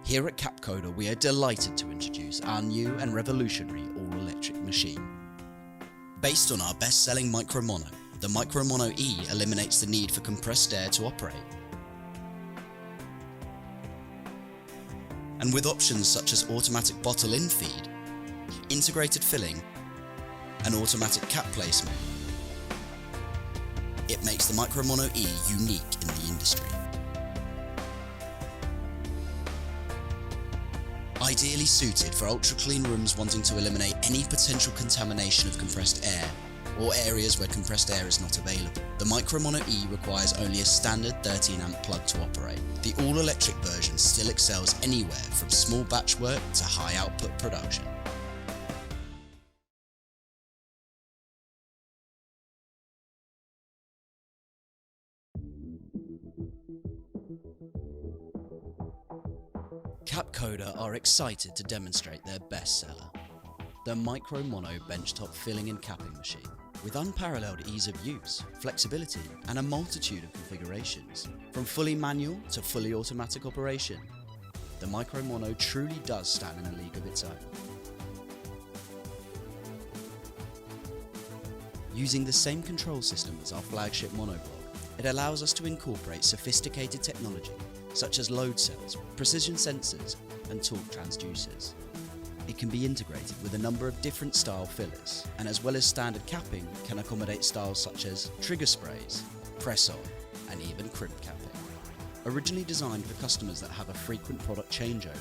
Here at Capcoder, we are delighted to introduce our new and revolutionary all-electric machine. Based on our best-selling Micro Mono, the Micro Mono E eliminates the need for compressed air to operate. And with options such as automatic bottle in-feed, integrated filling, and automatic cap placement, it makes the Micro Mono E unique in the industry. Ideally suited for ultra-clean rooms wanting to eliminate any potential contamination of compressed air, or areas where compressed air is not available. The Micro Mono E requires only a standard 13 amp plug to operate. The all-electric version still excels anywhere from small batch work to high output production. Capcoder are excited to demonstrate their bestseller, the Micro Mono benchtop filling and capping machine. With unparalleled ease of use, flexibility, and a multitude of configurations, from fully manual to fully automatic operation, the Micro Mono truly does stand in a league of its own. Using the same control system as our flagship monoblock, it allows us to incorporate sophisticated technology such as load cells, precision sensors, and torque transducers. It can be integrated with a number of different style fillers, and as well as standard capping, can accommodate styles such as trigger sprays, press-on, and even crimp capping. Originally designed for customers that have a frequent product changeover,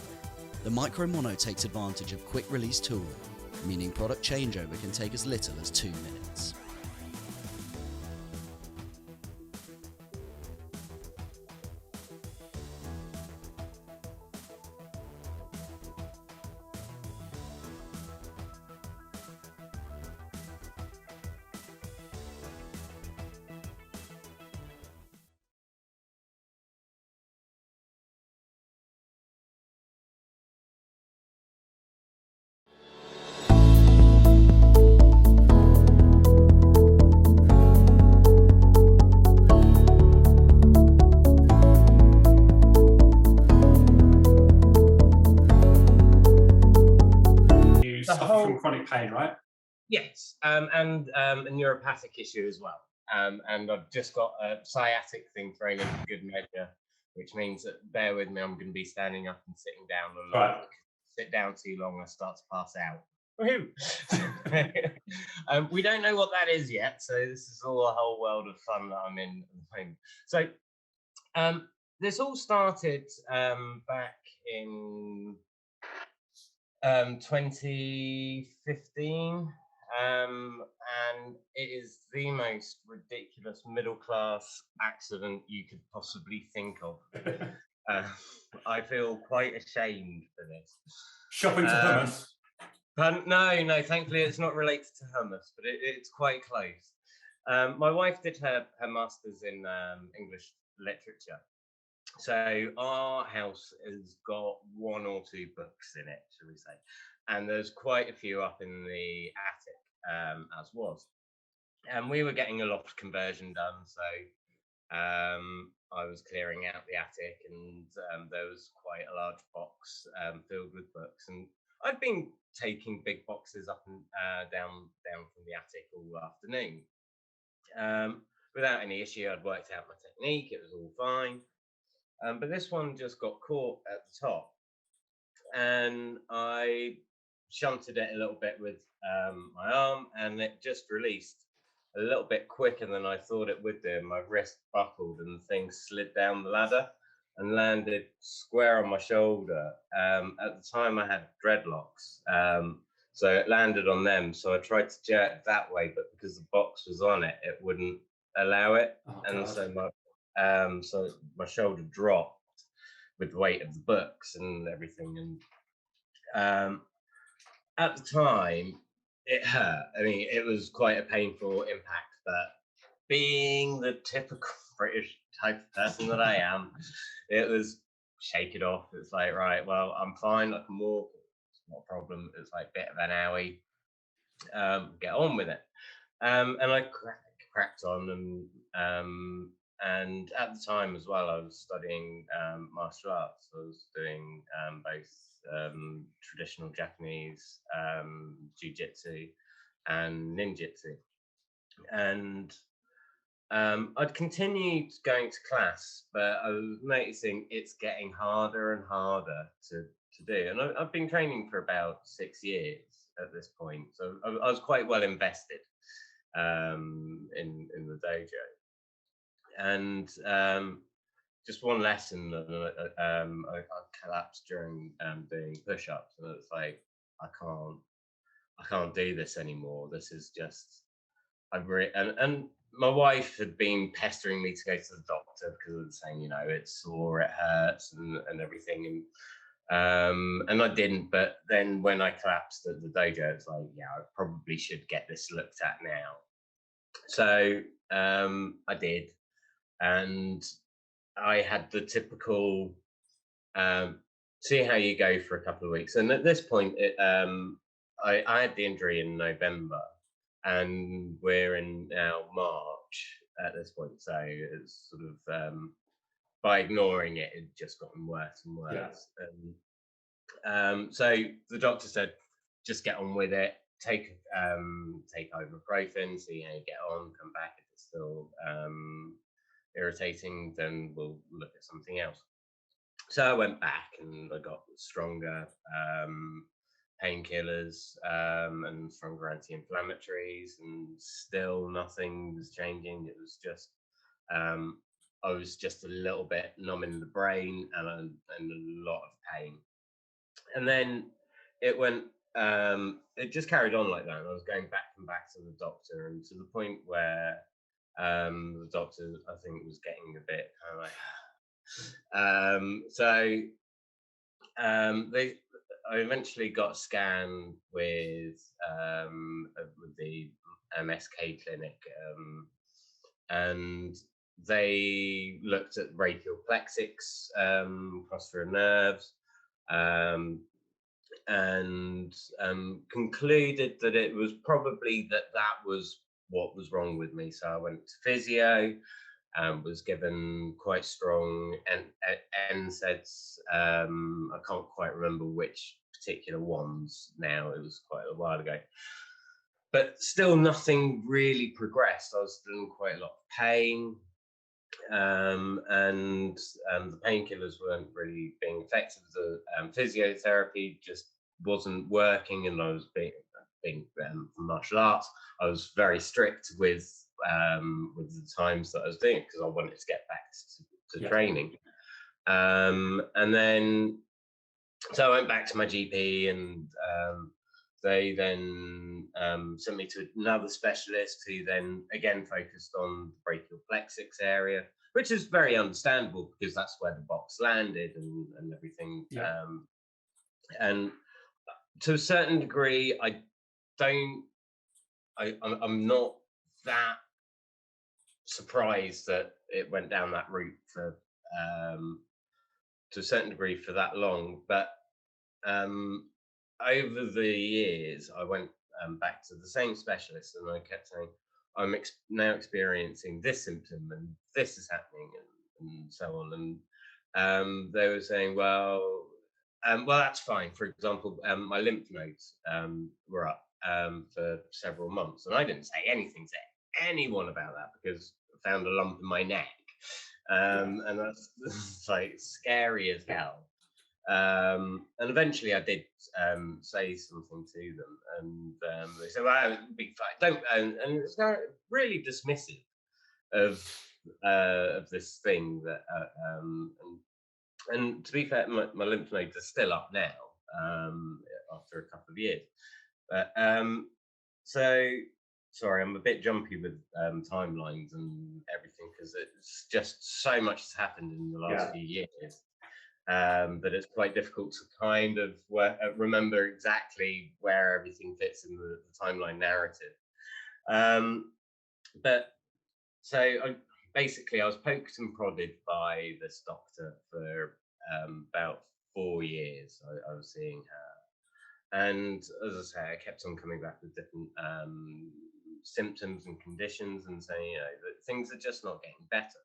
the Micro Mono takes advantage of quick release tooling, meaning product changeover can take as little as 2 minutes. From chronic pain, right? Yes, and a neuropathic issue as well. And I've just got a sciatic thing thrown in for good measure, which means that, bear with me, I'm going to be standing up and sitting down a lot. Right. Sit down too long, I start to pass out. Woohoo! We don't know what that is yet, so this is all a whole world of fun that I'm in at the moment. So this all started back in 2015, and it is the most ridiculous middle class accident you could possibly think of. I feel quite ashamed for this. Shopping to hummus? No, thankfully it's not related to hummus, but it's quite close. My wife did her master's in English literature. So our house has got 1 or 2 books in it, shall we say, and there's quite a few up in the attic, as was. And we were getting a loft conversion done, so I was clearing out the attic, and there was quite a large box filled with books, and I'd been taking big boxes up and down from the attic all afternoon. Without any issue, I'd worked out my technique, it was all fine. But this one just got caught at the top, and I shunted it a little bit with my arm, and it just released a little bit quicker than I thought it would do. My wrist buckled, and the thing slid down the ladder and landed square on my shoulder. At the time, I had dreadlocks, so it landed on them. So I tried to jerk that way, but because the box was on it, it wouldn't allow it, and so my shoulder dropped with the weight of the books and everything. And at the time, it hurt. I mean, it was quite a painful impact, but being the typical British type of person that I am, it was shake it off. It's like, right, well, I'm fine. I can walk. It's not a problem. It's like a bit of an owie. Get on with it. And I cracked on, and at the time as well, I was studying martial arts. I was doing both traditional Japanese jiu-jitsu and ninjutsu. And I'd continued going to class, but I was noticing it's getting harder and harder to do. And I've been training for about 6 years at this point, so I was quite well invested in the dojo. And just one lesson, I collapsed during doing push-ups, and it's like I can't do this anymore. This is just and my wife had been pestering me to go to the doctor because I was saying, it's sore, it hurts, and everything, and I didn't. But then when I collapsed at the dojo, it's like, yeah, I probably should get this looked at now. So I did, and I had the typical see how you go for a couple of weeks. And at this point, I had the injury in November, and we're in now March at this point. So it's sort of by ignoring it, it just gotten worse and worse. Yeah. And so the doctor said, just get on with it. Take ibuprofen, see how you get on. Come back if it's still irritating, then we'll look at something else. So I went back and I got stronger painkillers and stronger anti-inflammatories, and still nothing was changing. It was just I was just a little bit numb in the brain and a lot of pain. And then it went. It just carried on like that. And I was going back and back to the doctor, and to the point where the doctor, I think, was getting a bit kind of like. I eventually got a scan with the MSK clinic, and they looked at radial plexics, crossfemoral nerves, and concluded that it was probably that was what was wrong with me. So I went to physio. Was given quite strong NSAIDs. I can't quite remember which particular ones now. It was quite a while ago. But still nothing really progressed. I was still in quite a lot of pain. And the painkillers weren't really being effective. The physiotherapy just wasn't working, and I was being from martial arts. I was very strict with the times that I was doing it because I wanted to get back to training. And then, so I went back to my GP, and they then sent me to another specialist who then again focused on the brachial plexus area, which is very understandable because that's where the box landed and everything. Yeah. And to a certain degree, I'm not that surprised that it went down that route for to a certain degree for that long. But over the years, I went back to the same specialist, and I kept saying, I'm now experiencing this symptom, and this is happening, and so on. And they were saying, well, that's fine. For example, my lymph nodes were up for several months, and I didn't say anything to anyone about that because I found a lump in my neck, and that's like scary as hell. And eventually, I did say something to them, and they said, "Well, it'll be fine." Don't, and it's really dismissive of this thing that. And to be fair, my lymph nodes are still up now after a couple of years. But so sorry, I'm a bit jumpy with timelines and everything because it's just so much has happened in the last few years that it's quite difficult to kind of remember exactly where everything fits in the timeline narrative. But so basically, I was poked and prodded by this doctor for about 4 years. I was seeing her, and as I say, I kept on coming back with different symptoms and conditions, and saying, that things are just not getting better.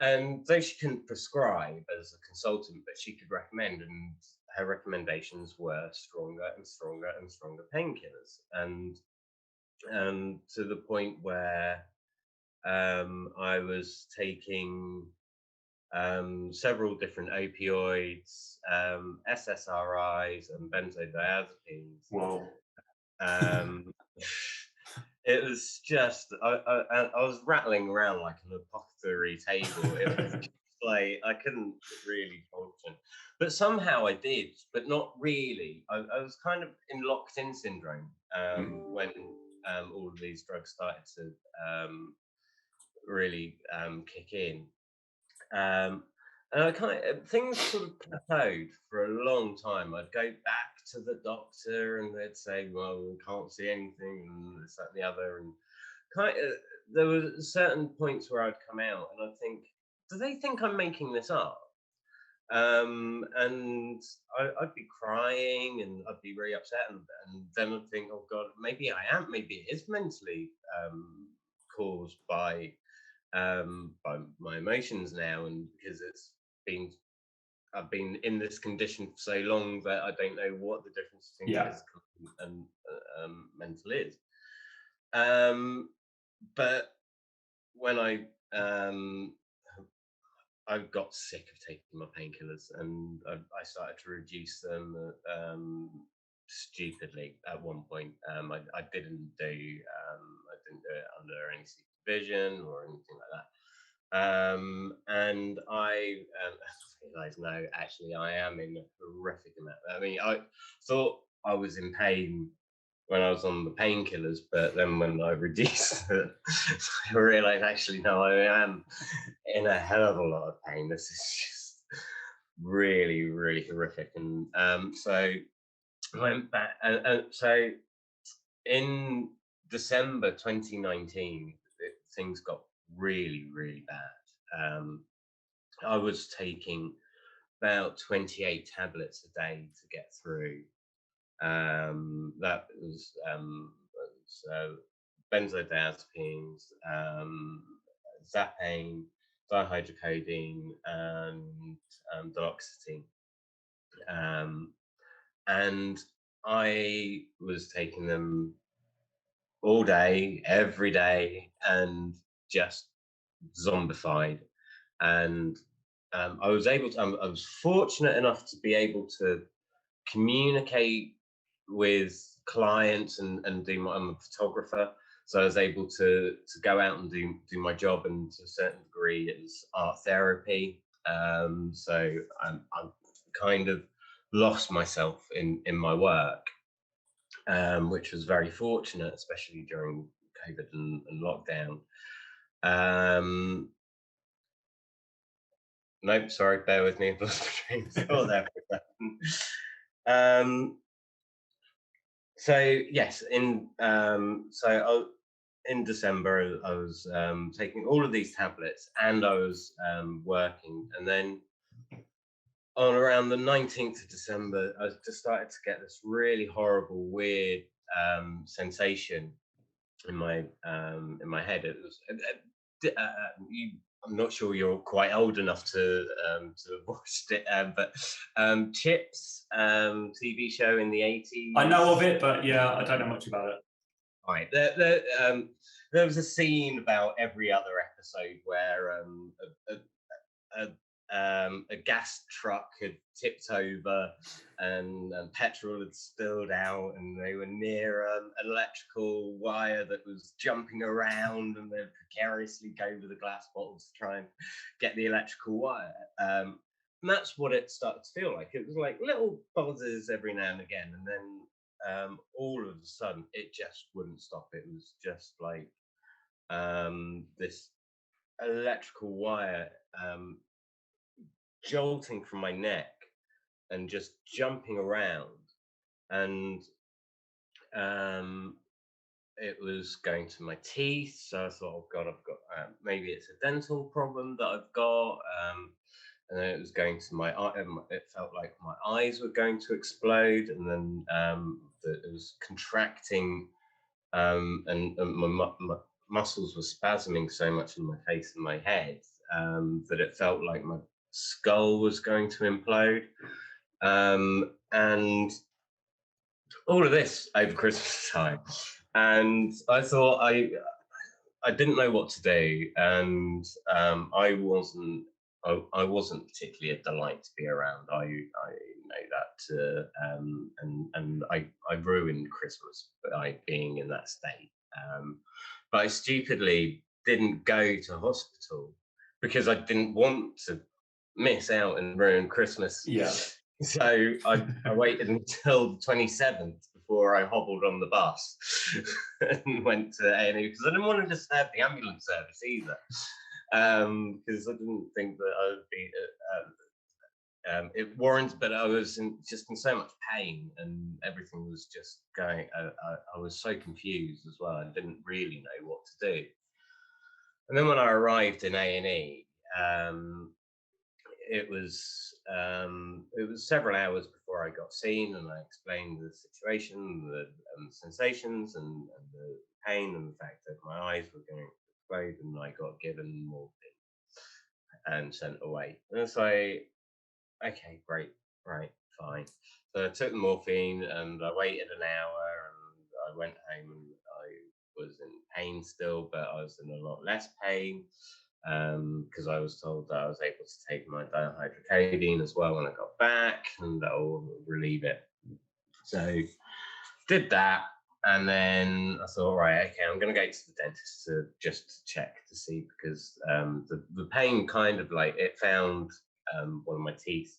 And though she couldn't prescribe as a consultant, but she could recommend, and her recommendations were stronger and stronger and stronger painkillers, and to the point where I was taking several different opioids, SSRIs, and benzodiazepines. Whoa. Um, it was just I was rattling around like an apothecary table. It was just like I couldn't really function, but somehow I did, but not really. I was kind of in locked-in syndrome when all of these drugs started to really kick in. And I kind of things sort of plateaued for a long time. I'd go back to the doctor, and they'd say, "Well, we can't see anything," and this, that, and the other. And kind of, there were certain points where I'd come out, and I'd think, "Do they think I'm making this up?" And I'd be crying, and I'd be really upset, and then I'd think, "Oh God, maybe I am. Maybe it is mentally caused by my emotions now, and because been I've been in this condition for so long that I don't know what the difference between physical and mental is." But when I got sick of taking my painkillers, and I started to reduce them stupidly at one point. I didn't do it under any supervision or anything like that. And I realized, no, actually, I am in a horrific amount. I mean, I thought I was in pain when I was on the painkillers, but then when I reduced it, I realized, actually, no, I am in a hell of a lot of pain. This is just really, really horrific. And so I went back, and so in December 2019, things got really, really bad. I was taking about 28 tablets a day to get through. That was benzodiazepines, Zapane, dihydrocodeine, and duloxetine. And I was taking them all day, every day, and just zombified. And I was able to. I was fortunate enough to be able to communicate with clients and do my. I'm a photographer, so I was able to go out and do my job, and to a certain degree, it was art therapy. So I'm kind of lost myself in my work, which was very fortunate, especially during COVID and lockdown. Nope, sorry, bear with me. I've lost my train of thought there for a second. So yes, in December, I was taking all of these tablets, and I was working, and then on around the 19th of December, I just started to get this really horrible, weird sensation in my head. It was I'm not sure you're quite old enough to have watched it, but Chips, TV show in the 80s. I know of it, but yeah, I don't know much about it. Right, there was a scene about every other episode where a gas truck had tipped over, and petrol had spilled out, and they were near an electrical wire that was jumping around, and they'd precariously go over the glass bottles to try and get the electrical wire. And that's what it started to feel like. It was like little buzzes every now and again, and then all of a sudden it just wouldn't stop. It was just like this electrical wire jolting from my neck and just jumping around, and it was going to my teeth. So I thought, oh God, I've got maybe it's a dental problem that I've got. And then it was going to my eye. It felt like my eyes were going to explode, and then it was contracting, and my muscles were spasming so much in my face and my head that it felt like my skull was going to implode. And all of this over Christmas time. And I thought I didn't know what to do, and I wasn't particularly a delight to be around. I know that, and I ruined Christmas by being in that state. But I stupidly didn't go to hospital because I didn't want to miss out and ruin Christmas. Yeah. So I waited until the 27th before I hobbled on the bus and went to A&E, because I didn't want to disturb the ambulance service either, because I didn't think that I would be it warrants, but I was just in so much pain, and everything was just going. I was so confused as well. I didn't really know what to do. And then when I arrived in A&E, it was several hours before I got seen, and I explained the situation, the sensations, and the pain, and the fact that my eyes were going to explode, and I got given morphine and sent away. And it's like, okay, great, right, fine. So I took the morphine, and I waited an hour, and I went home, and I was in pain still, but I was in a lot less pain, because I was told that I was able to take my dihydrocodone as well when I got back, and that will relieve it. So did that, and then I thought, right, okay, I'm going to go to the dentist to just check to see, because the pain kind of like, it found one of my teeth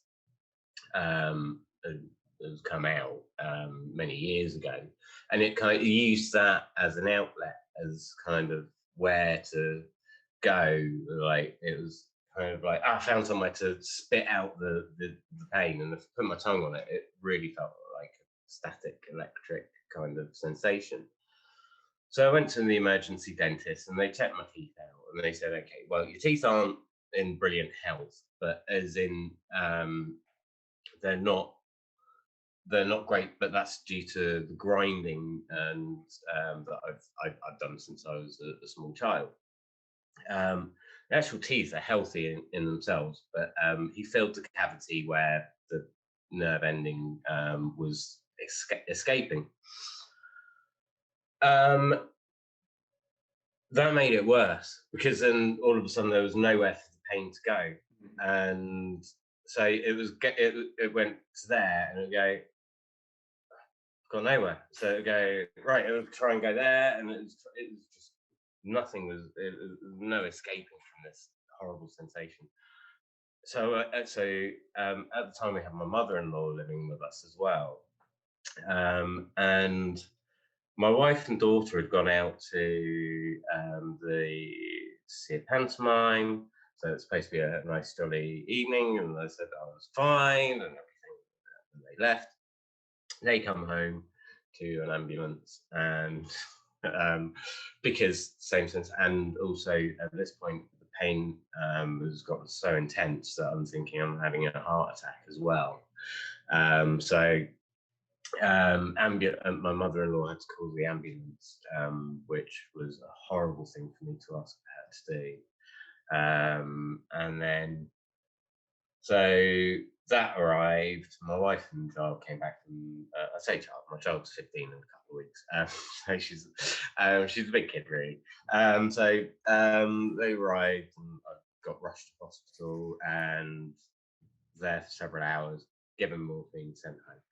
has come out many years ago, and it kind of used that as an outlet, as kind of where to go. Like, it was kind of like, I found somewhere to spit out the pain, and if I put my tongue on it, it really felt like a static electric kind of sensation. So I went to the emergency dentist, and they checked my teeth out, and they said, okay, well, your teeth aren't in brilliant health, but as in they're not great, but that's due to the grinding and that I've done since I was a small child. The actual teeth are healthy in themselves, but he filled the cavity where the nerve ending was escaping. That made it worse, because then all of a sudden there was nowhere for the pain to go, and so it went to there, and it would go, got nowhere. So it would go right, it would try and go there, and it was just nothing. It was no escaping from this horrible sensation. So at the time we had my mother-in-law living with us as well, and my wife and daughter had gone out to see a pantomime. So it's supposed to be a nice jolly evening, and I said I was fine and everything. And they left. They come home to an ambulance, and because same sense, and also at this point the pain has gotten so intense that I'm thinking I'm having a heart attack as well. My mother-in-law had to call the ambulance, which was a horrible thing for me to ask her to do. And then, so that arrived. My wife and child came back from. I say child. My child's 15 in a couple of weeks. So she's a big kid, really. So they arrived, and I got rushed to hospital, and there for several hours, given morphine, sent home.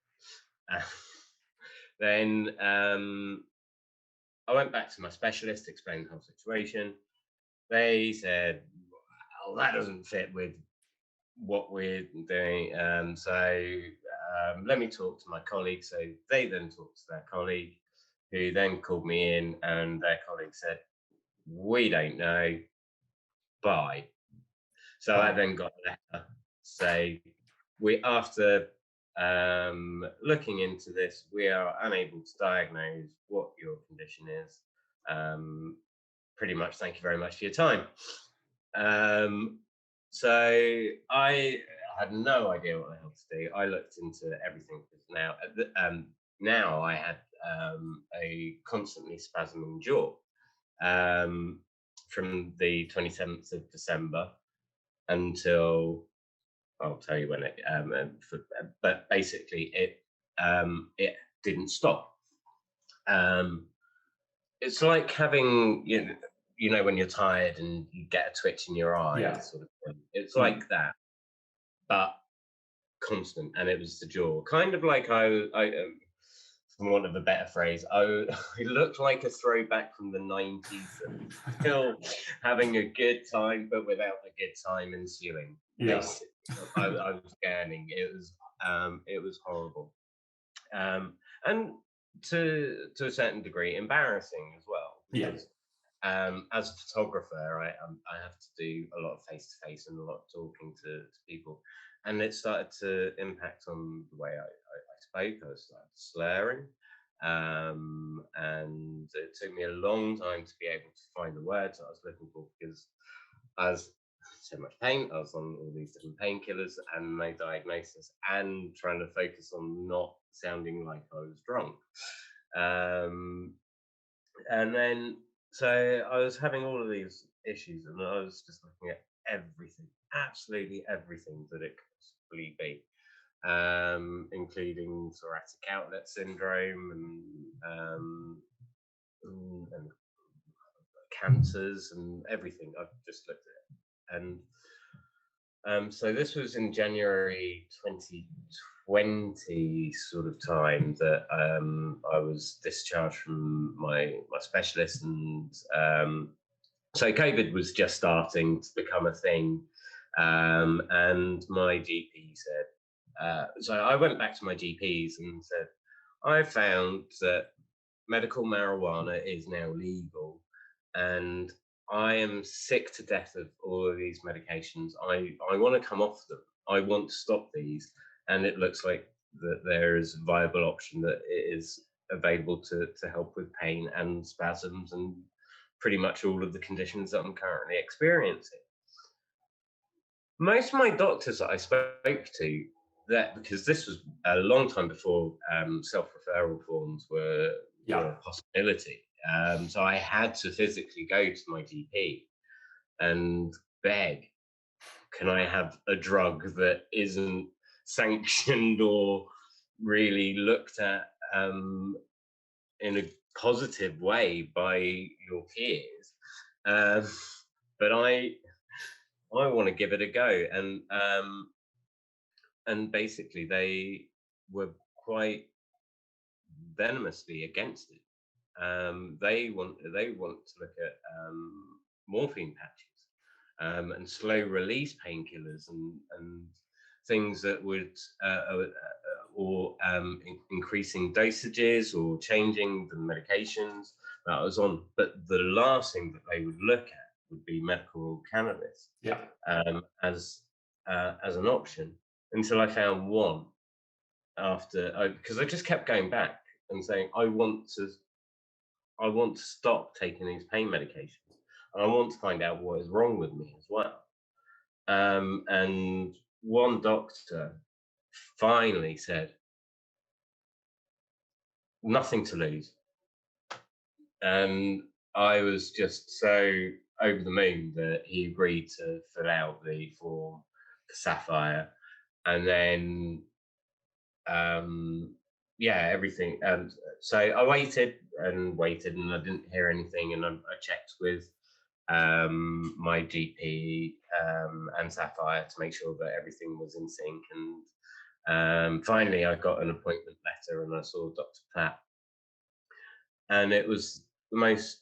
Then I went back to my specialist, explained the whole situation. They said, well, that doesn't fit with what we're doing. So let me talk to my colleague. So they then talked to their colleague, who then called me in, and their colleague said, we don't know, bye. So I then got a letter say, after looking into this, we are unable to diagnose what your condition is. Pretty much, thank you very much for your time. So I had no idea what the hell to do. I looked into everything, because now I had a constantly spasming jaw from the 27th of December until I'll tell you when it. But basically, it didn't stop. It's like having when you're tired and you get a twitch in your eye, Yeah. sort of thing. It's like that, but constant, and it was the jaw, kind of like for want of a better phrase, I looked like a throwback from the 90s, still having a good time, but without the good time ensuing. Yeah. I was gurning. It was horrible, and to a certain degree, embarrassing as well. Yeah. Because, as a photographer, I have to do a lot of face to face and a lot of talking to people, and it started to impact on the way I spoke. I started slurring, and it took me a long time to be able to find the words that I was looking for, because I was so much pain. I was on all these different painkillers and no diagnosis, and trying to focus on not sounding like I was drunk. And then, so I was having all of these issues, and I was just looking at everything, absolutely everything that it could possibly be, including thoracic outlet syndrome and cancers and everything. I've just looked at it. And so this was in January 2020 sort of time that I was discharged from my specialist, and so COVID was just starting to become a thing, and my GP said, so I went back to my GPs and said, I found that medical marijuana is now legal, and I am sick to death of all of these medications. I want to come off them. I want to stop these. And it looks like that there is a viable option that it is available to help with pain and spasms and pretty much all of the conditions that I'm currently experiencing. Most of my doctors that I spoke to, because this was a long time before self-referral forms were a possibility. So I had to physically go to my GP and beg, can I have a drug that isn't sanctioned or really looked at in a positive way by your peers? But I want to give it a go. And basically they were quite venomously against it. They want to look at morphine patches and slow release painkillers and things that would or increasing dosages or changing the medications that I was on. But the last thing that they would look at would be medical cannabis as an option, until I found one because I just kept going back and saying, I want to stop taking these pain medications, and I want to find out what is wrong with me as well. And one doctor finally said, nothing to lose. And I was just so over the moon that he agreed to fill out the form for Sapphire. And then everything. And so I waited, and I didn't hear anything. And I checked with my GP and Sapphire to make sure that everything was in sync. And finally, I got an appointment letter, and I saw Dr. Platt. And it was the most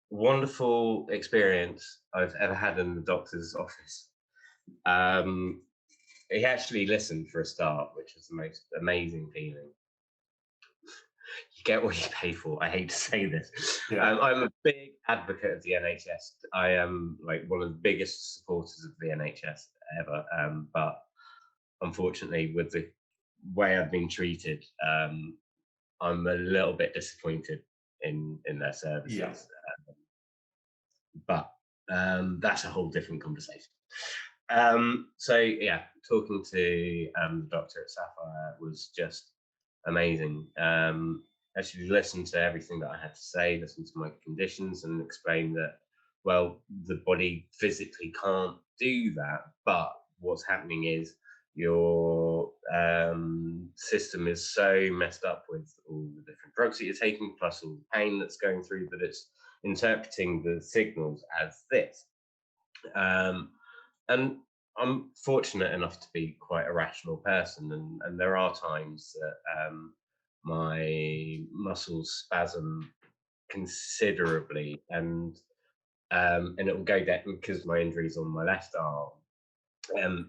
wonderful experience I've ever had in the doctor's office. He actually listened for a start, which was the most amazing feeling. You get what you pay for. I hate to say this. I'm a big advocate of the NHS. I am like one of the biggest supporters of the NHS ever. But unfortunately, with the way I've been treated, I'm a little bit disappointed in their services. But that's a whole different conversation. Talking to the doctor at Sapphire was just amazing. Actually listened to everything that I had to say, listened to my conditions, and explained that, well, the body physically can't do that, but what's happening is your system is so messed up with all the different drugs that you're taking, plus all the pain that's going through, that it's interpreting the signals as this. And I'm fortunate enough to be quite a rational person, and there are times that my muscles spasm considerably, and it will go down because my injury's on my left arm.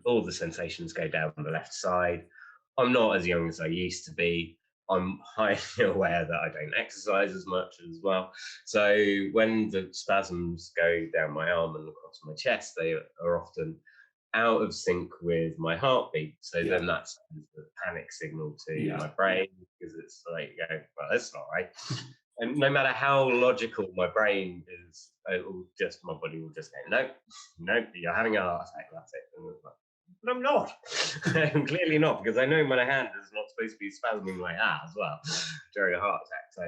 All the sensations go down the left side. I'm not as young as I used to be. I'm highly aware that I don't exercise as much as well. So when the spasms go down my arm and across my chest, they are often out of sync with my heartbeat. So then that's the panic signal to my brain, because it's like, well, that's not right. And no matter how logical my brain is, my body will just go, no, you're having a heart attack, that's it. And it's like, but I'm not. I'm clearly not, because I know my hand is not supposed to be spasming like that as well during a heart attack. So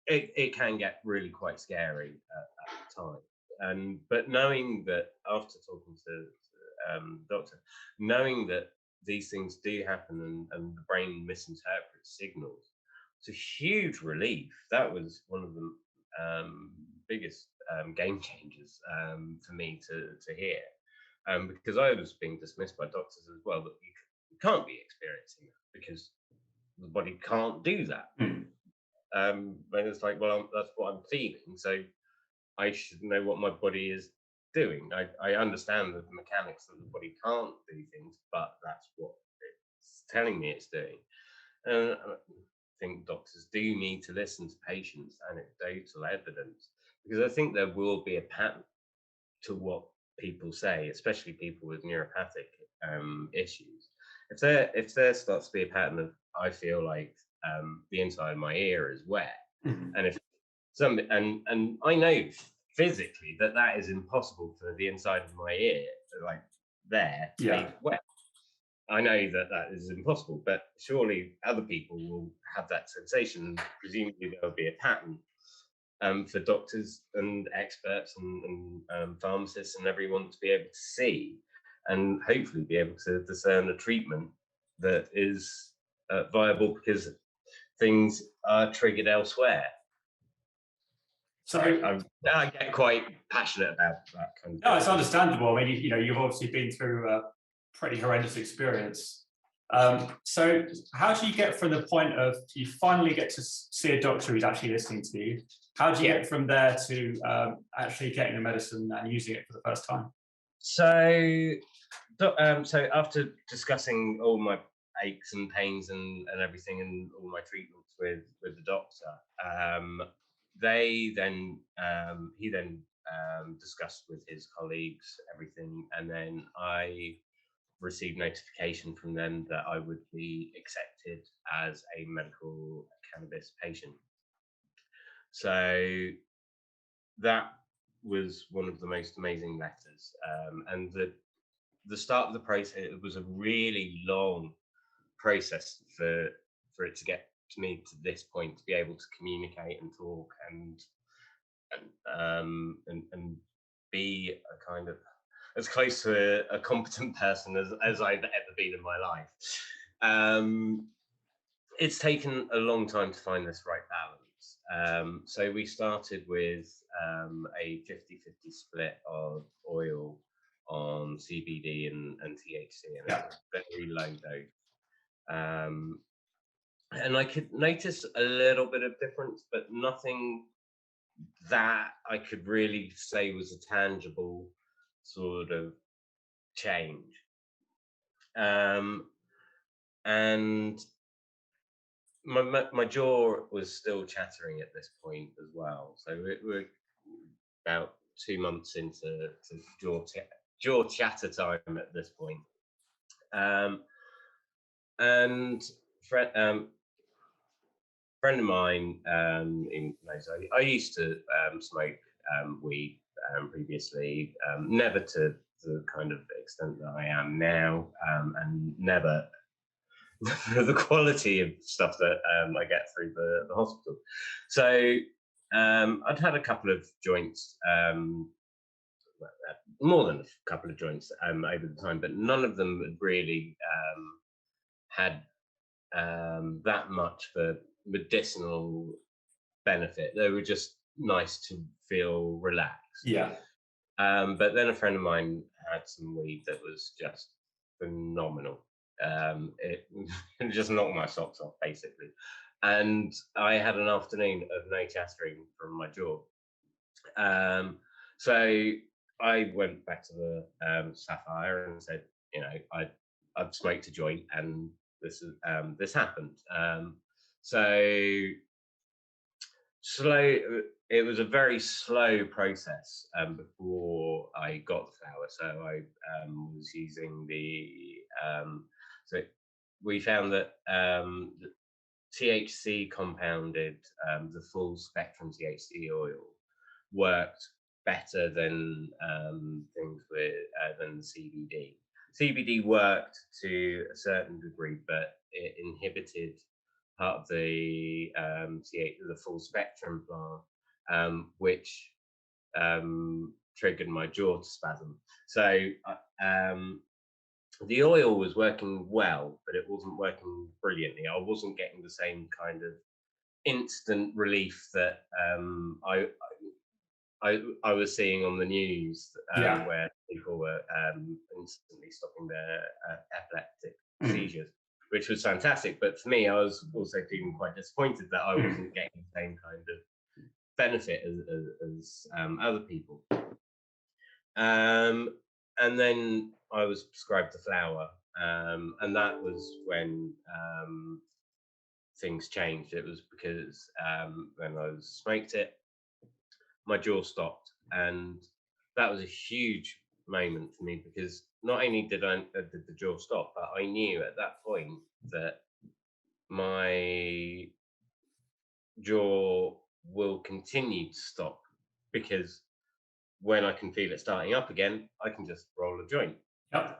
it can get really quite scary at times. But knowing that, after talking to the doctor, knowing that these things do happen and the brain misinterprets signals, it's a huge relief. That was one of the biggest game changers for me to hear, because I was being dismissed by doctors as well, that you can't be experiencing that because the body can't do that. And it's like, well, that's what I'm feeling, so I should know what my body is doing. I understand that the mechanics of the body can't do things, but that's what it's telling me it's doing. And I think doctors do need to listen to patients' anecdotal evidence, because I think there will be a pattern to what people say, especially people with neuropathic issues. If there starts to be a pattern of, I feel like the inside of my ear is wet, and if and I know physically that is impossible for the inside of my ear, like there, to be wet. I know that is impossible, but surely other people will have that sensation. Presumably there will be a pattern for doctors and experts and pharmacists and everyone to be able to see, and hopefully be able to discern a treatment that is viable, because things are triggered elsewhere. So I get quite passionate about that kind of thing. No, it's understandable. I mean, you've obviously been through a pretty horrendous experience. So how do you get from the point of, you finally get to see a doctor who's actually listening to you? How do you get from there to actually getting the medicine and using it for the first time? So after discussing all my aches and pains and everything, and all my treatments with the doctor, he then discussed with his colleagues everything, and then I received notification from them that I would be accepted as a medical cannabis patient. So that was one of the most amazing letters, and the start of the process, it was a really long process for it to get to me to this point, to be able to communicate and talk and be a kind of as close to a competent person as I've ever been in my life. It's taken a long time to find this right balance. So we started with a 50-50 split of oil on CBD and THC, and a very low dose. And I could notice a little bit of difference, but nothing that I could really say was a tangible sort of change. And my jaw was still chattering at this point as well. So we're about 2 months into jaw chatter time at this point. And friend of mine knows I used to smoke weed previously, never to the kind of extent that I am now, and never the quality of stuff that I get through the hospital. So I'd had a couple of joints more than a couple of joints over the time, but none of them had really had that much for medicinal benefit. They were just nice to feel relaxed. Yeah. But then a friend of mine had some weed that was just phenomenal. It just knocked my socks off, basically. And I had an afternoon of no chattering from my jaw. So I went back to the Sapphire and said, you know, I've smoked a joint and this happened. So slow. It was a very slow process before I got the flower. So I was using so we found that the THC compounded, the full spectrum THC oil worked better than things with than the CBD. CBD worked to a certain degree, but it inhibited part of the full spectrum plant, which triggered my jaw to spasm. So the oil was working well, but it wasn't working brilliantly. I wasn't getting the same kind of instant relief that I was seeing on the news, where people were instantly stopping their epileptic seizures, which was fantastic. But for me, I was also feeling quite disappointed that I wasn't getting the same kind of benefit as other people. And then I was prescribed the flower, and that was when things changed. It was because when I smoked it, my jaw stopped, and that was a huge moment for me, because not only did the jaw stop, but I knew at that point that my jaw will continue to stop, because when I can feel it starting up again, I can just roll a joint. Yep.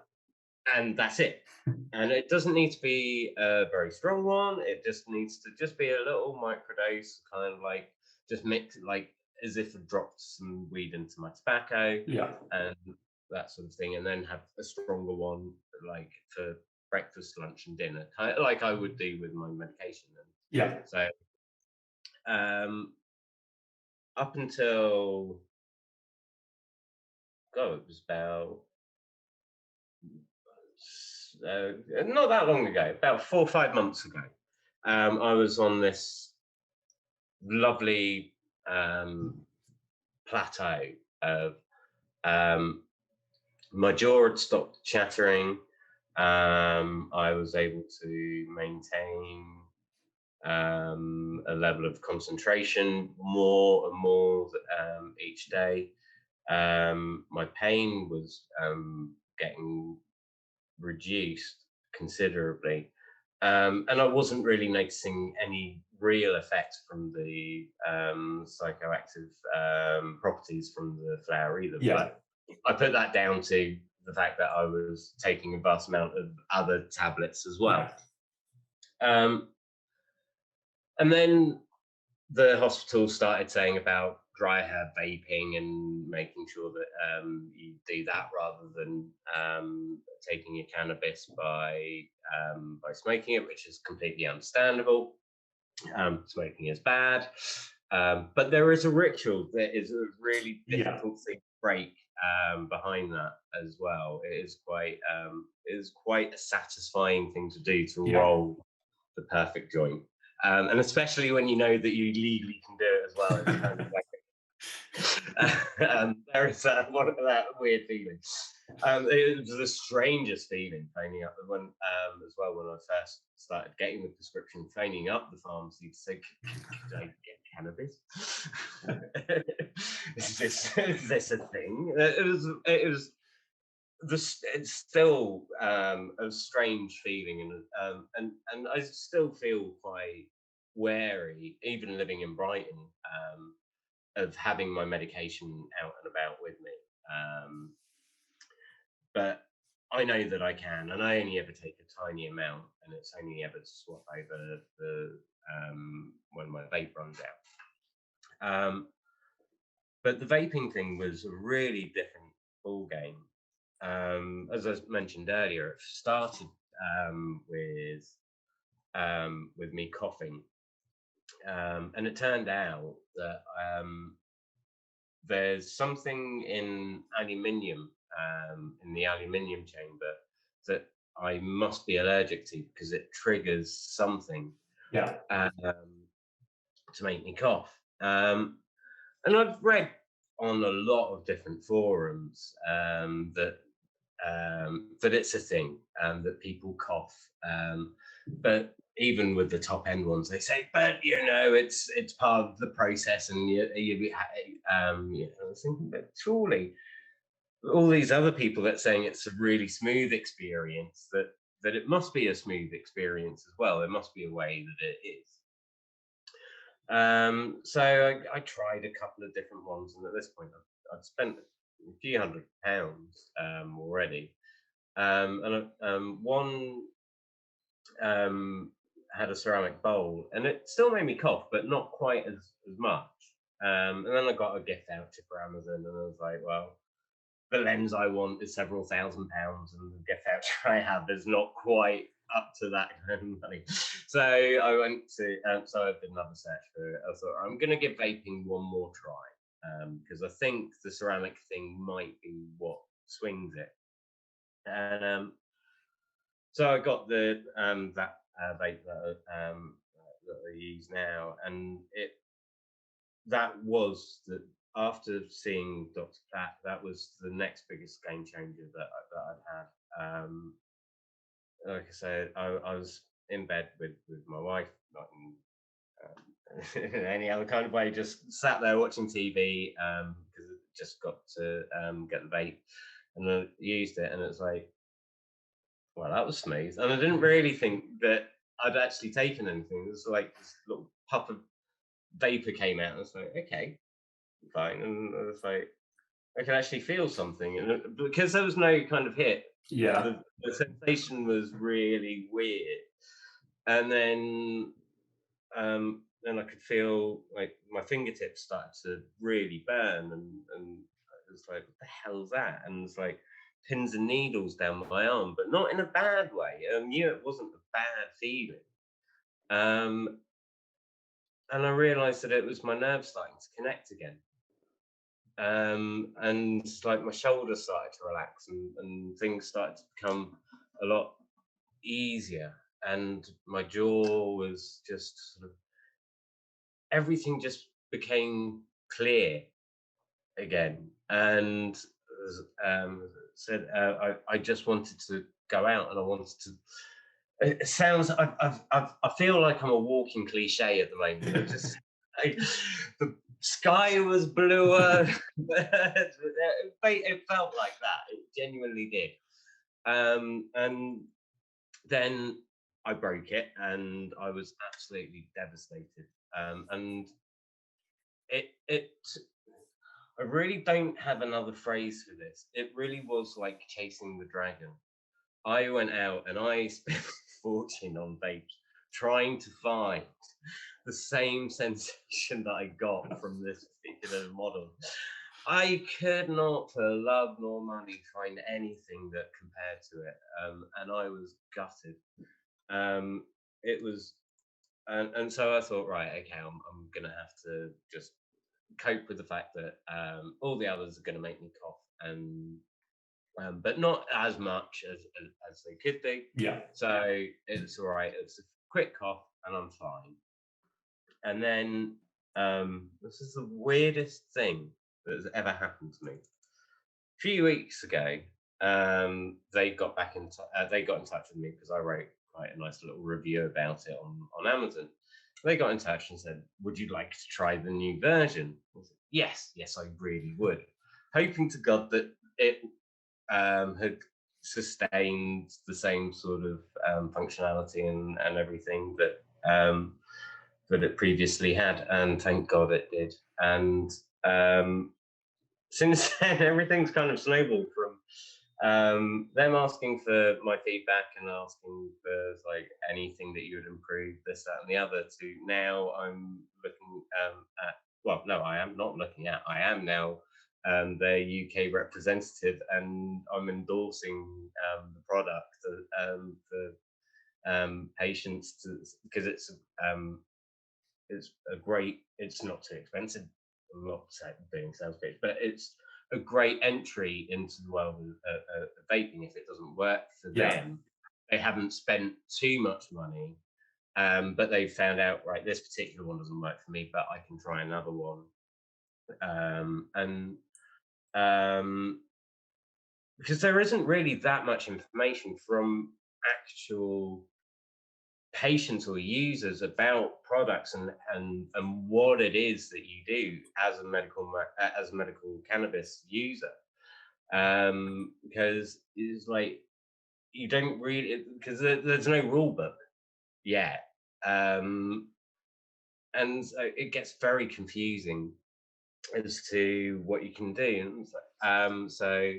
And that's it. And it doesn't need to be a very strong one. It just needs to just be a little microdose, kind of like just mix it, like as if I dropped some weed into my tobacco, and that sort of thing, and then have a stronger one, like for breakfast, lunch, and dinner, kind of like I would do with my medication. And so up until it was about not that long ago, about 4 or 5 months ago, I was on this lovely plateau of my jaw had stopped chattering. I was able to maintain a level of concentration more and more each day. My pain was getting reduced considerably, and I wasn't really noticing any real effects from the psychoactive properties from the flower either. But I put that down to the fact that I was taking a vast amount of other tablets as well. And then the hospital started saying about dry herb vaping and making sure that you do that rather than taking your cannabis by smoking it, which is completely understandable. Smoking is bad, but there is a ritual that is a really difficult thing to break behind that as well. It is quite a satisfying thing to do, to roll the perfect joint. And especially when you know that you legally can do it as well. It's kind of like there is that weird feeling. It was the strangest feeling phoning up when as well when I first started getting the prescription, phoning up the pharmacy to say, could I get cannabis? is this a thing? It's still a strange feeling, and I still feel quite wary, even living in Brighton, of having my medication out and about with me. But I know that I can, and I only ever take a tiny amount, and it's only ever to swap over when my vape runs out. But the vaping thing was a really different ball game. As I mentioned earlier, it started with me coughing, and it turned out that there's something in aluminium, in the aluminium chamber, that I must be allergic to, because it triggers something to make me cough. And I've read on a lot of different forums that it's a thing, that people cough. But even with the top end ones, they say, but it's part of the process, and you know, I was thinking, but surely all these other people that saying it's a really smooth experience, that it must be a smooth experience as well. There must be a way that it is. So I tried a couple of different ones, and at this point I'd spent a few £100 already. And one had a ceramic bowl, and it still made me cough, but not quite as much. And then I got a gift voucher for Amazon, and I was like, well, the lens I want is several £1,000s, and the gift voucher I have is not quite up to that kind of money. So I went to, so I did another search for it. I thought, I'm going to give vaping one more try, because I think the ceramic thing might be what swings it. And so I got the that vape that I use now, and that was the, after seeing Dr. Platt, that was the next biggest game changer that I'd had. Like I said, I was in bed with my wife, not in any other kind of way, just sat there watching TV, because it just got to get the vape, and I used it, and it's like, well, that was smooth. And I didn't really think that I'd actually taken anything. It was like this little puff of vapor came out, and I was like, okay, fine. And I was like, I can actually feel something. And because there was no kind of hit, the sensation was really weird. And then I could feel like my fingertips started to really burn, and it was like, what the hell's that? And it's like pins and needles down my arm, but not in a bad way. I knew it wasn't a bad feeling. And I realized that it was my nerves starting to connect again. And like my shoulders started to relax, and things started to become a lot easier, and my jaw was just sort of, everything just became clear again. And said, I just wanted to go out, and I wanted to. It sounds. I feel like I'm a walking cliche at the moment. The sky was bluer. It felt like that. It genuinely did. And then I broke it, and I was absolutely devastated. And I really don't have another phrase for this. It really was like chasing the dragon. I went out and I spent a fortune on vapes, trying to find the same sensation that I got from this particular model. I could not, for love nor money, find anything that compared to it, and I was gutted. It was, and so I thought, right, okay, I'm gonna have to just cope with the fact that all the others are going to make me cough, and but not as much as they could do. Yeah. So it's all right. It's a quick cough, and I'm fine. And then this is the weirdest thing that has ever happened to me. A few weeks ago, they got in touch with me because I wrote quite a nice little review about it on Amazon. They got in touch and said, would you like to try the new version? I said, yes, I really would. Hoping to God that it had sustained the same sort of functionality and everything that it previously had. And thank God it did. And since then, everything's kind of snowballed from them asking for my feedback and asking for like anything that you would improve, this, that, and the other, to now I'm looking at, well, no, I am not looking at, I am now their UK representative, and I'm endorsing the product for patients because it's a great. It's not too expensive. I'm not doing sales pitch, but it's a great entry into the world of vaping. If it doesn't work for them, they haven't spent too much money, but they've found out, right, this particular one doesn't work for me, but I can try another one. Because there isn't really that much information from actual patients or users about products and what it is that you do as a medical cannabis user, because it's like you don't really, because there's no rule book yet, and so it gets very confusing as to what you can do. So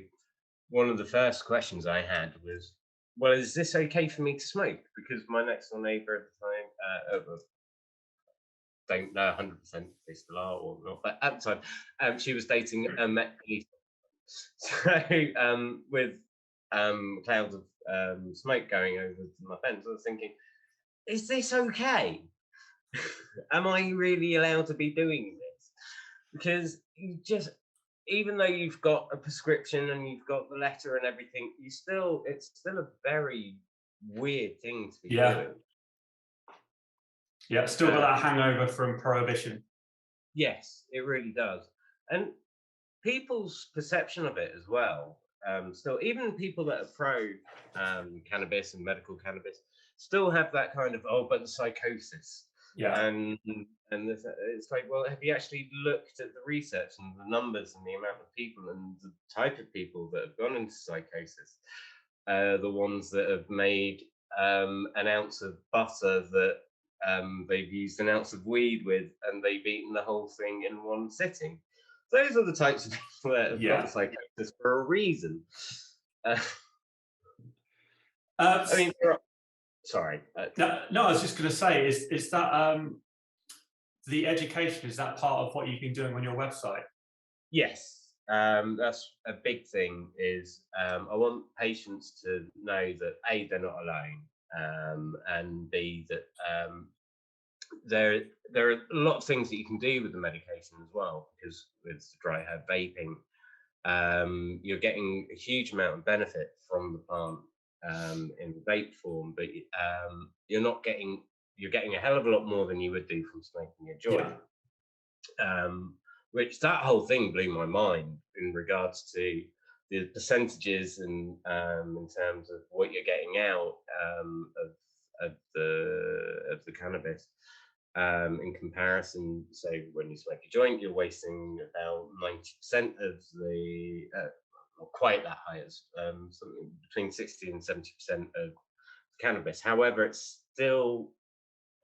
one of the first questions I had was, well, is this okay for me to smoke? Because my next door neighbor at the time, don't know 100% if they still are or not, but at the time, she was dating a Met police. So with clouds of smoke going over my fence, I was thinking, is this okay? Am I really allowed to be doing this? Because you just, even though you've got a prescription and you've got the letter and everything, it's still a very weird thing to be doing. Yeah, still got that hangover from prohibition. Yes, it really does. And people's perception of it as well, still, even people that are pro cannabis and medical cannabis still have that kind of, oh, but the psychosis. And it's like, well, have you actually looked at the research and the numbers and the amount of people and the type of people that have gone into psychosis? The ones that have made an ounce of butter that they've used an ounce of weed with, and they've eaten the whole thing in one sitting. Those are the types of people that have got psychosis for a reason. I mean, sorry. No, I was just going to say, is that the education, is that part of what you've been doing on your website? Yes, that's a big thing. Is I want patients to know that A, they're not alone, and B, that there are a lot of things that you can do with the medication as well, because with dry herb vaping, you're getting a huge amount of benefit from the plant in vape form, but you're getting a hell of a lot more than you would do from smoking a joint. Which that whole thing blew my mind in regards to the percentages and in terms of what you're getting out of the cannabis. In comparison, so when you smoke a joint, you're wasting about 90% of the, not quite that high, as something between 60 and 70% of cannabis. However, it's still,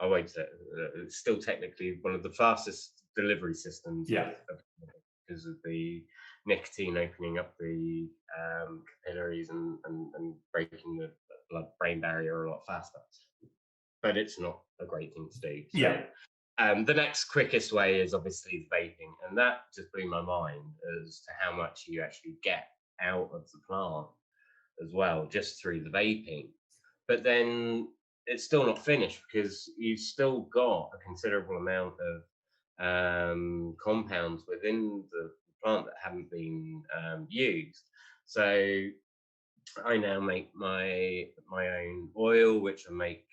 I won't say, it's still technically one of the fastest delivery systems. Because of the nicotine opening up the capillaries and breaking the blood-brain barrier a lot faster. But it's not a great thing to do. So, the next quickest way is obviously vaping, and that just blew my mind as to how much you actually get out of the plant as well, just through the vaping. But then it's still not finished, because you've still got a considerable amount of compounds within the plant that haven't been used. So I now make my own oil, which I make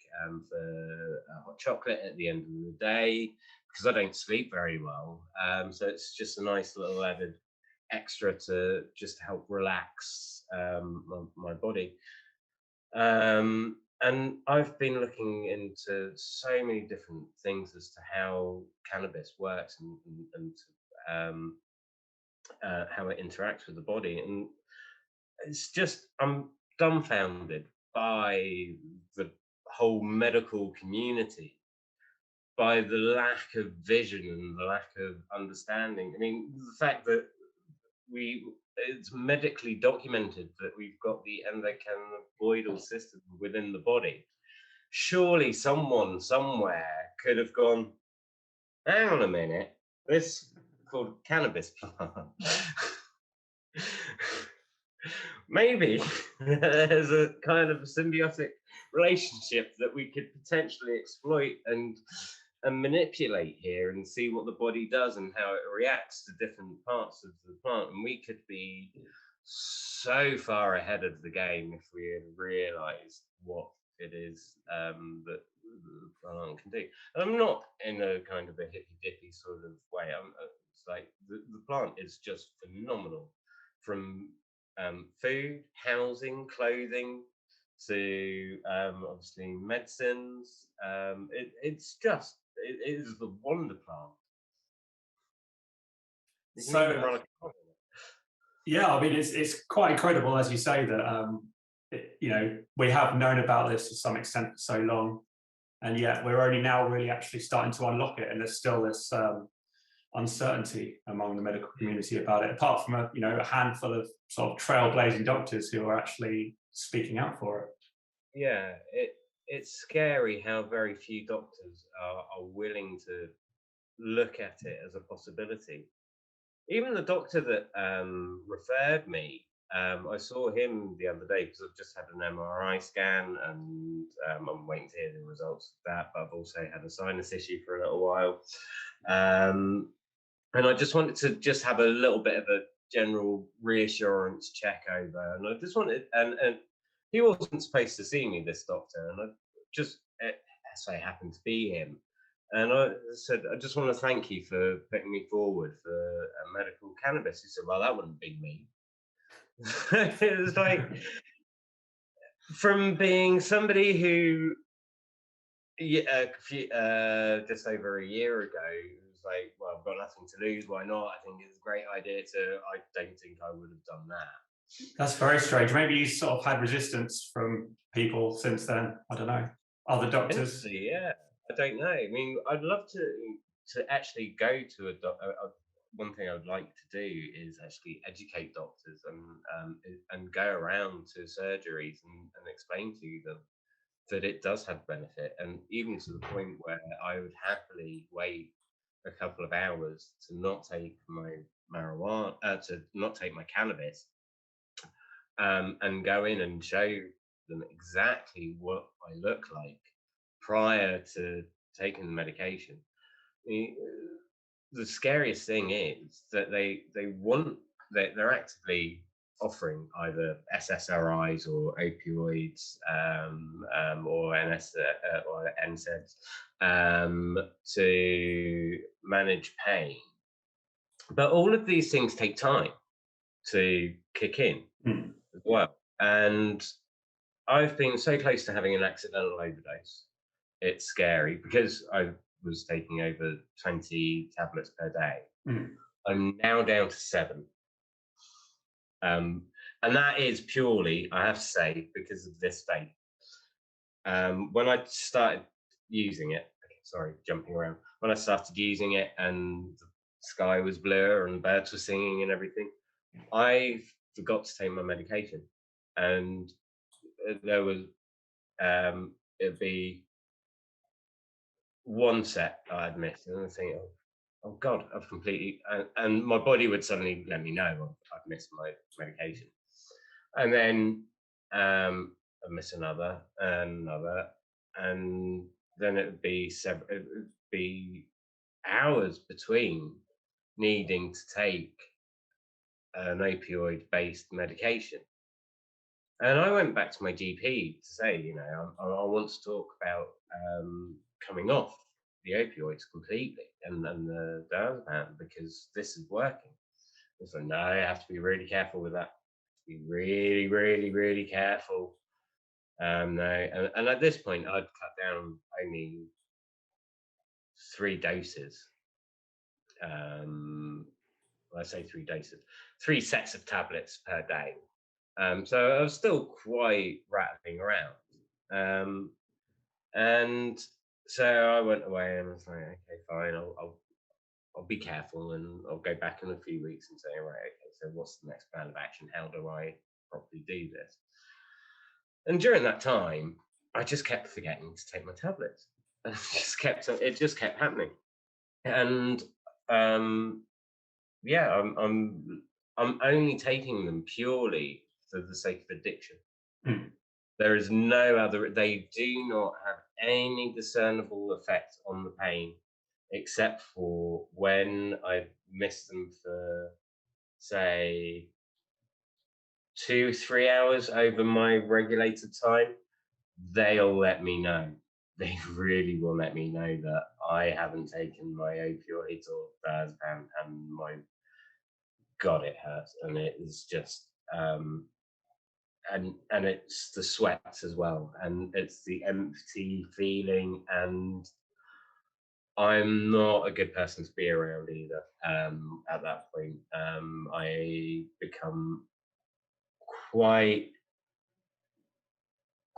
for hot chocolate at the end of the day, because I don't sleep very well. So it's just a nice little added extra to just help relax my body. And I've been looking into so many different things as to how cannabis works and how it interacts with the body. And it's just, I'm dumbfounded by the whole medical community, by the lack of vision and the lack of understanding. I mean, the fact that it's medically documented that we've got the endocannabinoidal system within the body. Surely someone somewhere could have gone, hang on a minute, this is called cannabis plant. Maybe there's a kind of symbiotic relationship that we could potentially exploit and manipulate here and see what the body does and how it reacts to different parts of the plant. And we could be so far ahead of the game if we had realized what it is that the plant can do. And I'm not in a kind of a hippy dippy sort of way. It's like the plant is just phenomenal, from food, housing, clothing, to obviously medicines. It is the wonder plant. So yeah, I mean, it's quite incredible, as you say, that you know, we have known about this to some extent for so long, and yet we're only now really actually starting to unlock it, and there's still this uncertainty among the medical community about it, apart from a handful of sort of trailblazing doctors who are actually speaking out for it. Yeah, it's scary how very few doctors are willing to look at it as a possibility. Even the doctor that referred me, I saw him the other day because I've just had an MRI scan, and I'm waiting to hear the results of that. But I've also had a sinus issue for a little while, and I just wanted to just have a little bit of a general reassurance check over, and I just wanted, and he wasn't supposed to see me, this doctor, and I just so happened to be him. And I said, I just want to thank you for putting me forward for medical cannabis. He said, well, that wouldn't be me. It was like, from being somebody who, just over a year ago, it was like, well, I've got nothing to lose. Why not? I think it's a great idea I don't think I would have done that. That's very strange. Maybe you sort of had resistance from people since then. I don't know. Other doctors. Yeah. I don't know. I mean, I'd love to actually go to a doctor. One thing I'd like to do is actually educate doctors and go around to surgeries and explain to them that it does have benefit, and even to the point where I would happily wait a couple of hours to not take my marijuana, to not take my cannabis, and go in and show them exactly what I look like prior to taking the medication. The scariest thing is that they're actively offering either SSRIs or opioids, or or NSAIDs, to manage pain. But all of these things take time to kick in as well. And I've been so close to having an accidental overdose. It's scary because I was taking over 20 tablets per day. I'm now down to 7. And that is purely, I have to say, because of this vape. When I started using it, sorry, jumping around. When I started using it and the sky was blue and birds were singing and everything, I forgot to take my medication. And there was, it'd be one set I'd missed, and I think, oh God, I've completely, and my body would suddenly let me know I've missed my medication. And then I'd miss another, and another, and then it would be hours between needing to take an opioid-based medication. And I went back to my GP to say, I want to talk about coming off the opioids completely and the diazepam, because this is working. And so, no, I have to be really careful with that. Be really, really, really careful. No, and at this point, I'd cut down only 3 doses. I say 3 doses, 3 sets of tablets per day. So I was still quite rattling around. And so I went away and I was like, okay, fine, I'll be careful, and I'll go back in a few weeks and say, right, okay, so what's the next plan of action? How do I properly do this? And during that time, I just kept forgetting to take my tablets. And it just kept happening. And yeah, I'm I'm only taking them purely for the sake of addiction. Mm. There is no other, they do not have any discernible effect on the pain, except for when I miss them for, say, 2-3 hours over my regulated time, they'll let me know. They really will let me know that I haven't taken my opioids or diazepam, and my God, it hurts, and it is just and it's the sweat as well, and it's the empty feeling, and I'm not a good person to be around either. At that point, I become quite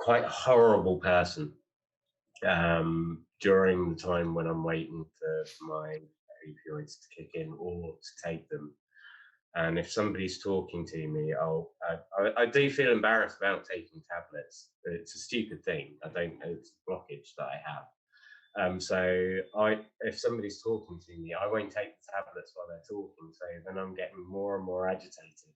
a horrible person during the time when I'm waiting for my opioids to kick in or to take them. And if somebody's talking to me, I do feel embarrassed about taking tablets. It's a stupid thing. I don't know, it's a blockage that I have. So if somebody's talking to me, I won't take the tablets while they're talking. So then I'm getting more and more agitated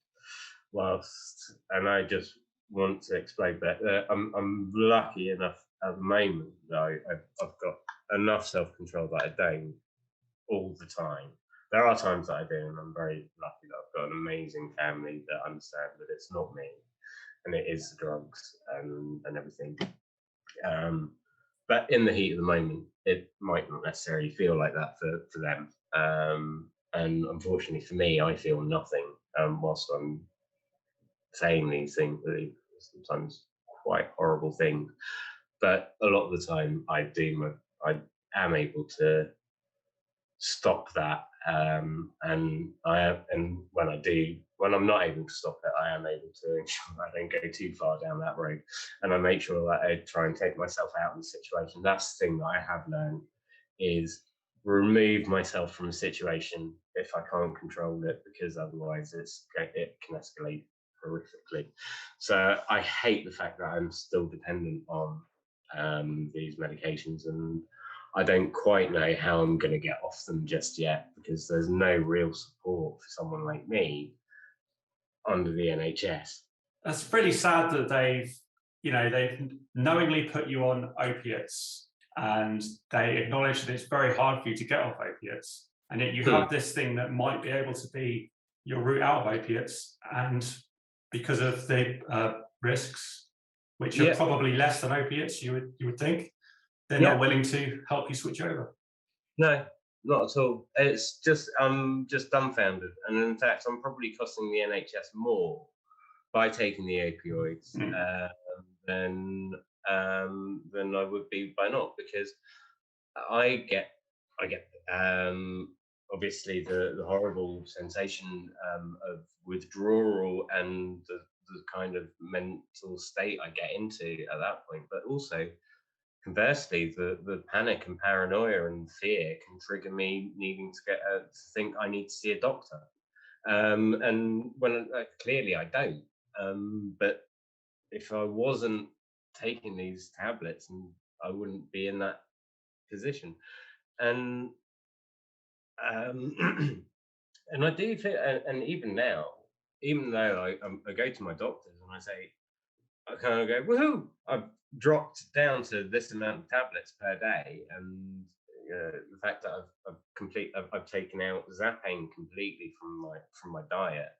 and I just want to explode. But I'm lucky enough at the moment that I've got enough self-control that I don't all the time. There are times that I do, and I'm very lucky that I've got an amazing family that understand that it's not me, and it is the drugs and everything. But in the heat of the moment, it might not necessarily feel like that for them. And unfortunately for me, I feel nothing whilst I'm saying these things, sometimes quite horrible things. But a lot of the time, I am able to stop that, and when I'm not able to stop it, I am able to ensure I don't go too far down that road, and I make sure that I try and take myself out of the situation. That's the thing that I have learned, is remove myself from the situation if I can't control it, because otherwise it can escalate horrifically. So I hate the fact that I'm still dependent on these medications, and I don't quite know how I'm going to get off them just yet, because there's no real support for someone like me under the NHS. That's pretty sad that they've knowingly put you on opiates, and they acknowledge that it's very hard for you to get off opiates, and yet you have this thing that might be able to be your route out of opiates, and because of the risks, which are probably less than opiates, you would think, they're not willing to help you switch over. No, not at all. It's just, I'm just dumbfounded. And in fact, I'm probably costing the NHS more by taking the opioids than I would be by not, because I get obviously the horrible sensation of withdrawal and the kind of mental state I get into at that point, but also conversely, the panic and paranoia and fear can trigger me needing to think I need to see a doctor. And when clearly I don't. But if I wasn't taking these tablets, I wouldn't be in that position. And and I do feel, and even now, even though I go to my doctors and I say, I kind of go, woohoo! I've dropped down to this amount of tablets per day, and the fact that I've taken out zapping completely from my diet,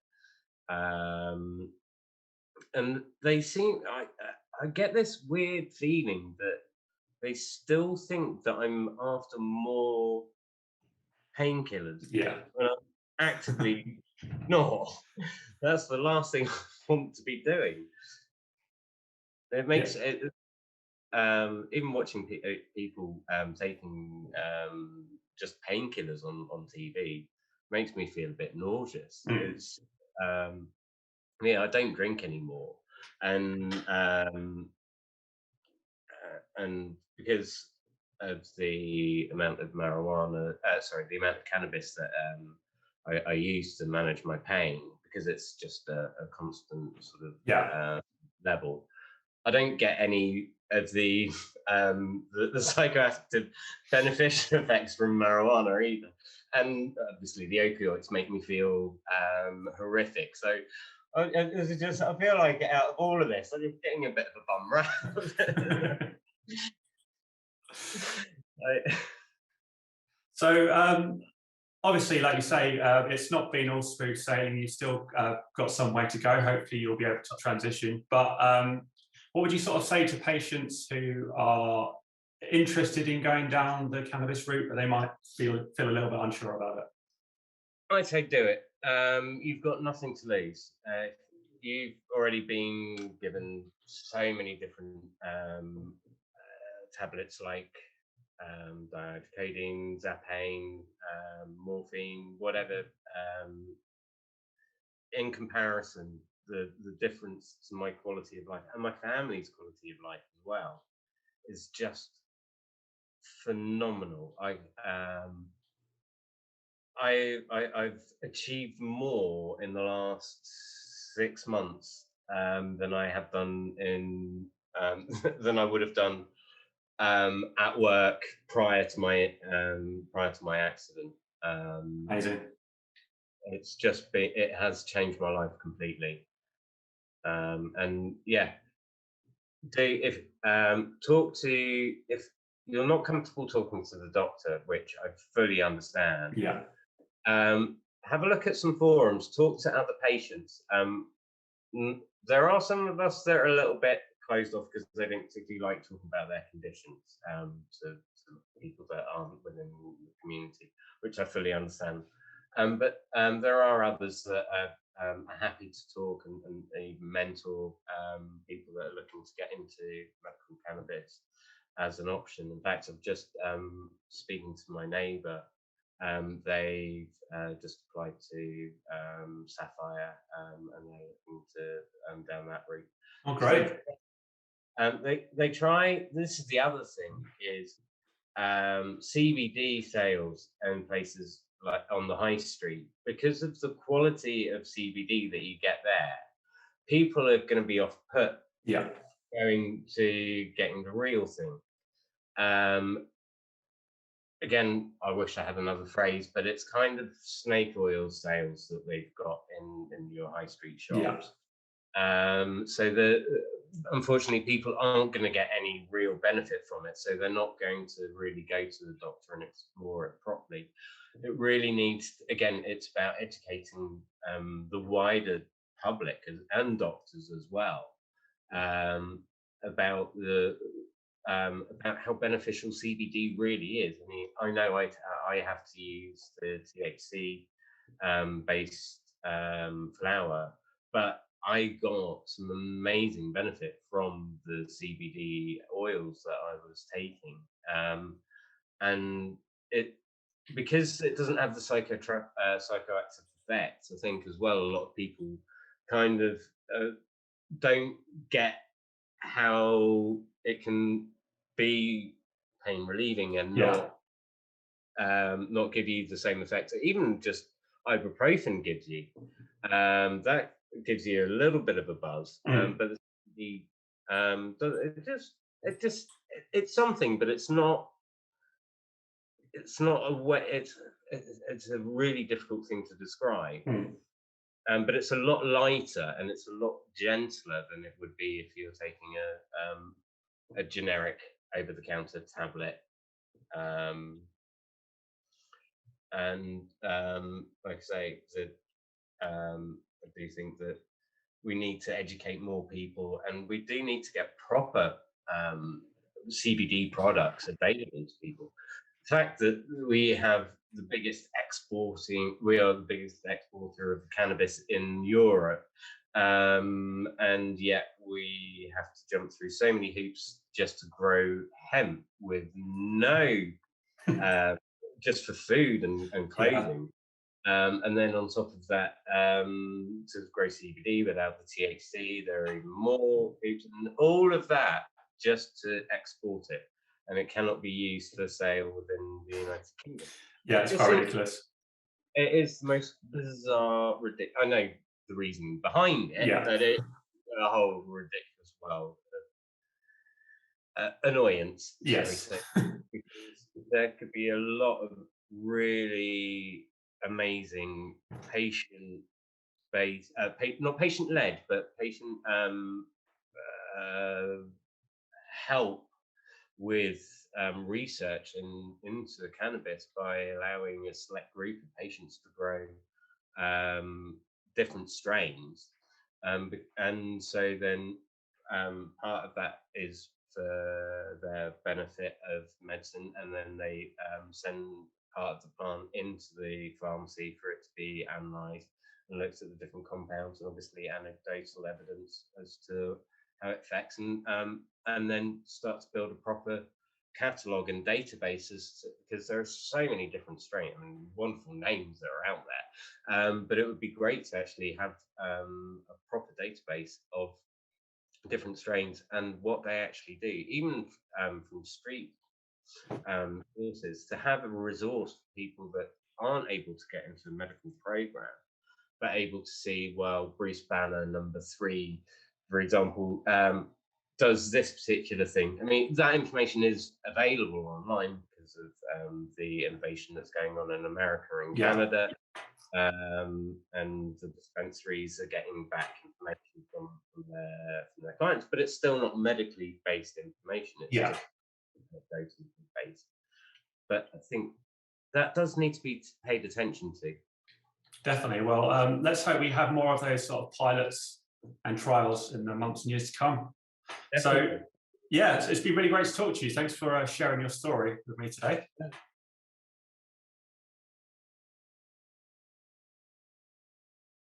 and they seem, I get this weird feeling that they still think that I'm after more painkillers. Yeah, when I'm actively not. That's the last thing I want to be doing. It makes it. Even watching people taking just painkillers on TV makes me feel a bit nauseous. It's I don't drink anymore, and because of the amount of the amount of cannabis that I use to manage my pain, because it's just a constant sort of level. I don't get any of the psychoactive beneficial effects from marijuana either. and obviously the opioids make me feel horrific. So I feel like out of all of this, I'm getting a bit of a bum rap. So obviously, like you say, it's not been all smooth sailing. You've still got some way to go. Hopefully, you'll be able to transition. But what would you sort of say to patients who are interested in going down the cannabis route, but they might feel a little bit unsure about it? I'd say do it. You've got nothing to lose. You've already been given so many different tablets like diodicodine, Zapane, morphine, whatever. In comparison, the difference to my quality of life and my family's quality of life as well is just phenomenal. I've achieved more in the last 6 months than I have done in than I would have done at work prior to my accident. Amazing. It's just it has changed my life completely. And yeah, if you're not comfortable talking to the doctor, which I fully understand. Yeah. Have a look at some forums, talk to other patients. There are some of us that are a little bit closed off because they don't particularly like talking about their conditions to people that aren't within the community, which I fully understand. But there are others that are happy to talk and even mentor people that are looking to get into medical cannabis as an option. In fact, I've just speaking to my neighbour. They've just applied to Sapphire and they're looking to down that route. Oh, great. They try. This is the other thing is CBD sales in places like on the high street, because of the quality of CBD that you get there. People are going to be off put. Yeah. Going to getting the real thing. Again, I wish I had another phrase, but it's kind of snake oil sales that they've got in your high street shops. Yeah. So unfortunately, people aren't going to get any real benefit from it. So they're not going to really go to the doctor and explore it properly. It really needs, again, it's about educating the wider public and doctors as well about how beneficial CBD really is. I mean, I know I have to use the THC based flower, but I got some amazing benefit from the CBD oils that I was taking, and it because it doesn't have the psychoactive effects. I think as well, a lot of people kind of don't get how it can be pain relieving and not give you the same effect. Even just ibuprofen gives you that gives you a little bit of a buzz, but it's something, but it's not a way. It's a really difficult thing to describe. But it's a lot lighter and it's a lot gentler than it would be if you're taking a generic over-the-counter tablet. Like I say, I do think that we need to educate more people, and we do need to get proper CBD products available to people. The fact that we are the biggest exporter of cannabis in Europe, and yet we have to jump through so many hoops just to grow hemp with no just for food and clothing. And then on top of that, to grow CBD without the THC, there are even more hoops, and all of that just to export it. And it cannot be used for sale within the United Kingdom. Yeah, it's quite ridiculous. It is the most bizarre, ridiculous. I know the reason behind it, but it's a whole ridiculous world of annoyance. Yes. Because there could be a lot of really amazing patient-based, not patient-led, but patient help with research into cannabis by allowing a select group of patients to grow different strains. And so then part of that is for the benefit of medicine, and then they send part of the plant into the pharmacy for it to be analysed and looks at the different compounds, and obviously anecdotal evidence as to how it affects, and then start to build a proper catalogue and databases, because there are so many different strains. I mean, wonderful names that are out there, but it would be great to actually have a proper database of different strains and what they actually do, even from street sources, to have a resource for people that aren't able to get into a medical program, but able to see, well, Bruce Banner #3, for example, does this particular thing. I mean, that information is available online because of the innovation that's going on in America and Canada. And the dispensaries are getting back information from their clients, but it's still not medically based information. It's just data based. But I think that does need to be paid attention to. Definitely. Well, let's hope we have more of those sort of pilots and trials in the months and years to come. Definitely. So, yeah, it's been really great to talk to you. Thanks for sharing your story with me today.